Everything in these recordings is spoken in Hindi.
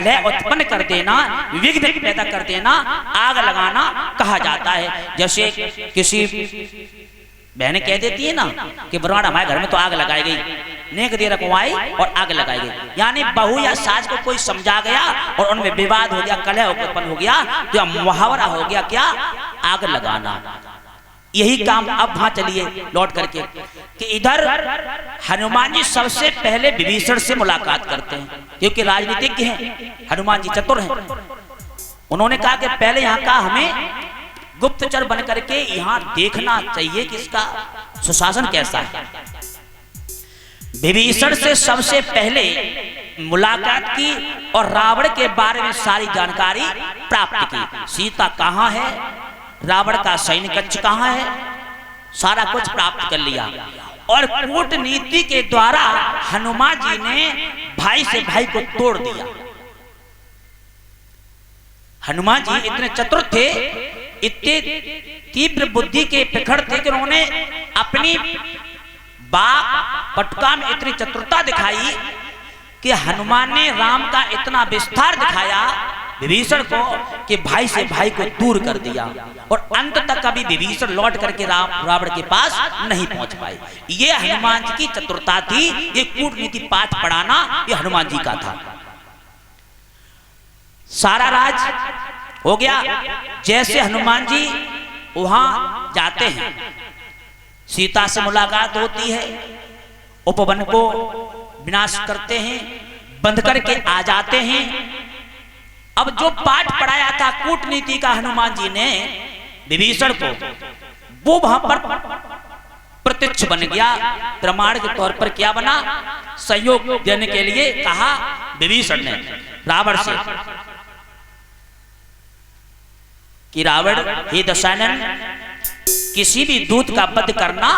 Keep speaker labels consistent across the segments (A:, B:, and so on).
A: कलह उत्पन्न कर देना, विघ्न पैदा कर देना, आग लगाना कहा जाता है। जैसे किसी बहने कह देती है ना कि बरवाड़ा हमारे घर में तो आग लगाई गई, नेक दे रखवाई और आग लगाई गई, यानी बहू या सास को कोई समझा गया और उनमें विवाद हो गया, कलह उत्पन्न हो गया, तो मुहावरा हो गया क्या, आग लगाना। यही काम अब वहां चलिए लौट करके कि इधर हनुमान जी सबसे पहले विभीषण से मुलाकात करते हैं, क्योंकि राजनीतिज्ञ हैं, हनुमान जी चतुर हैं। उन्होंने कहा कि पहले यहाँ का हमें गुप्तचर बन करके यहाँ देखना चाहिए कि इसका सुशासन कैसा है। विभीषण से सबसे पहले मुलाकात की और रावण के बारे में सारी जानकारी प्राप्त की। सीता कहाँ है, रावण का सैन्य कक्ष कहाँ है, सारा कुछ प्राप्त कर लिया। और कूटनीति के द्वारा हनुमान जी ने भाई से भाई को तोड़ दिया। हनुमान जी इतने चतुर थे, इतने तीव्र बुद्धि के प्रखर थे कि उन्होंने अपनी बाग पटका में इतनी चतुरता दिखाई कि हनुमान ने राम का इतना विस्तार दिखाया विभीषण को कि भाई से भाई को दूर कर दिया, और अंत तक कभी विभीषण लौट करके रावण के पास नहीं पहुंच पाए। ये हनुमान जी की चतुरता थी, ये कूटनीति पाठ पढ़ाना ये हनुमान जी का था। सारा राज हो गया। जैसे हनुमान जी वहां जाते हैं, सीता से मुलाकात होती है, उपवन को विनाश करते हैं, बंद करके आ जाते हैं। अब जो पाठ पढ़ाया था कूटनीति का हनुमान जी ने विभीषण को, वो वहां पर प्रत्यक्ष बन गया। प्रमाण के तौर पर क्या बना, सहयोग देने के लिए कहा विभीषण ने रावण से कि रावण हे दशानन, किसी भी दूत का वध करना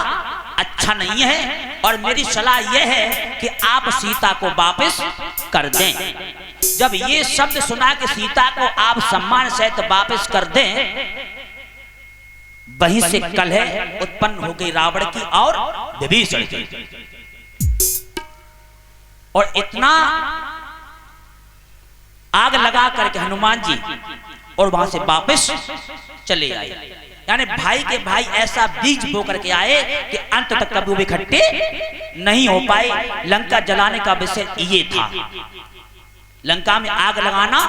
A: अच्छा नहीं है, और मेरी सलाह यह है कि आप सीता को वापस कर दें। जब ये शब्द सुना कि सीता को आप सम्मान सहित वापस कर दें, वहीं से कलह उत्पन्न हो गई रावण की और विभीषण की। और इतना आग लगा करके हनुमान जी और वहां से वापस चले आए। यानी भाई के भाई ऐसा बीज बो करके आए कि अंत तक कभी वो इकट्ठे नहीं हो पाए। लंका जलाने का विषय ये था, लंका में आग लगाना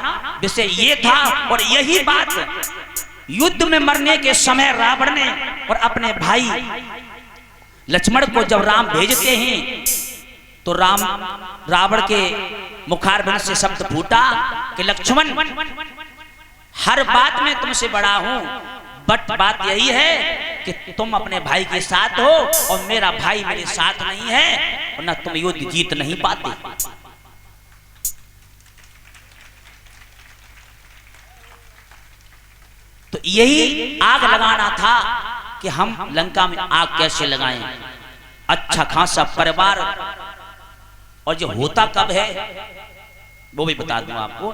A: विषय ये था। और यही बात युद्ध में मरने के समय रावण ने और अपने भाई लक्ष्मण को जब राम भेजते हैं, तो रावण के मुखारबिंद से शब्द फूटा कि लक्ष्मण, हर बात में तुमसे बड़ा हूं, बट बात यही है कि तुम अपने भाई के साथ हो और मेरा भाई मेरे साथ नहीं है, वरना तुम युद्ध जीत नहीं पाते। तो यही आग लगाना था कि हम लंका में आग कैसे लगाएं। अच्छा खासा परिवार, और जो होता कब है वो भी बता दूं आपको।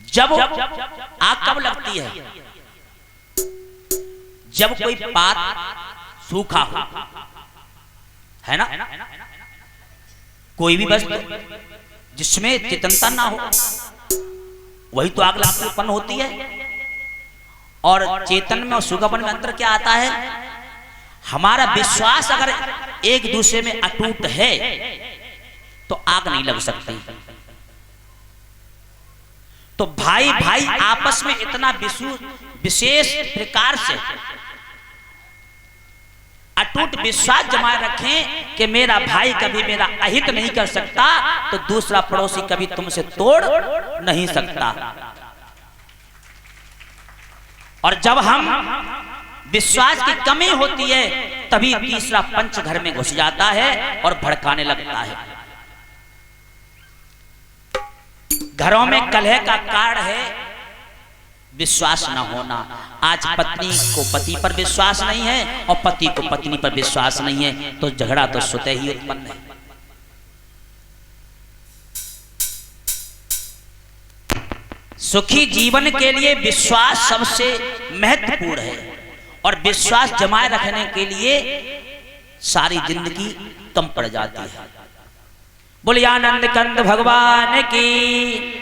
A: जब आग कब लगती है, जब कोई पात सूखा हो, है ना, कोई भी वस्तु जिसमें चेतनता ना हो, वही तो आग लगती उत्पन्न होती है। और चेतन में और सूखापन में अंतर क्या आता है, हमारा विश्वास अगर एक दूसरे में अटूट है तो आग नहीं लग सकती। तो भाई भाई आपस में इतना विशेष प्रकार से अटूट विश्वास जमाए रखें कि मेरा भाई कभी मेरा अहित नहीं कर सकता, तो दूसरा पड़ोसी कभी तुमसे तोड़ नहीं सकता। और जब हम विश्वास की कमी होती है, तभी तीसरा पंच घर में घुस जाता है और भड़काने लगता है। घरों में कलह का कारण है विश्वास न होना। आज पत्नी को पति पर विश्वास नहीं है और पति को पत्नी पर विश्वास नहीं है, तो झगड़ा तो स्वतः ही उत्पन्न है। सुखी जीवन के लिए विश्वास सबसे महत्वपूर्ण है, और विश्वास जमाए रखने के लिए सारी जिंदगी कम पड़ जाती है। बोलिए आनंद कंद भगवान की।